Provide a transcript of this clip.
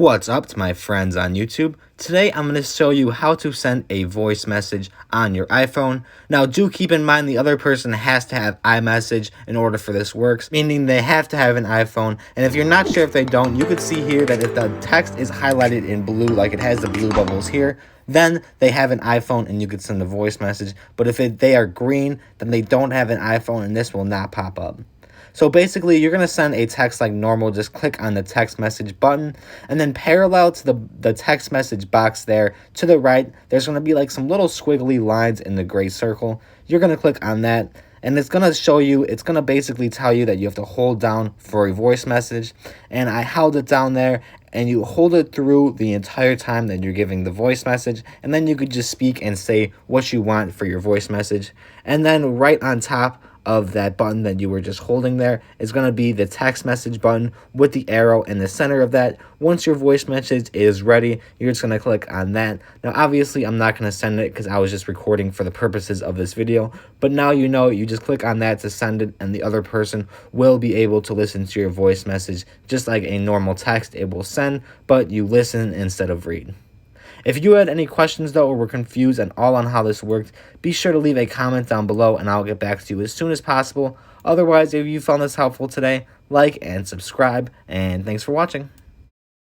What's up to my friends on YouTube? Today I'm going to show you how to send a voice message on your iPhone. Now do keep in mind the other person has to have iMessage in order for this works, meaning they have to have an iPhone. And if you're not sure if they don't, you could see here that if the text is highlighted in blue, like it has the blue bubbles here, then they have an iPhone and you could send a voice message. But if they are green, then they don't have an iPhone and this will not pop up. So basically, you're going to send a text like normal. Just click on the text message button, and then parallel to the text message box there to the right, there's going to be like some little squiggly lines in the gray circle. You're going to click on that, and it's going to show you, it's going to basically tell you that you have to hold down for a voice message. And I held it down there, and you hold it through the entire time that you're giving the voice message, and then you could just speak and say what you want for your voice message. And then right on top of that button that you were just holding there is going to be the text message button with the arrow in the center of that. Once your voice message is ready, you're just going to click on that. Now obviously I'm not going to send it because I was just recording for the purposes of this video, but now you know, you just click on that to send it, and the other person will be able to listen to your voice message just like a normal text it will send, but you listen instead of read. If you had any questions though, or were confused at all on how this worked, be sure to leave a comment down below and I'll get back to you as soon as possible. Otherwise, if you found this helpful today, like and subscribe, and thanks for watching.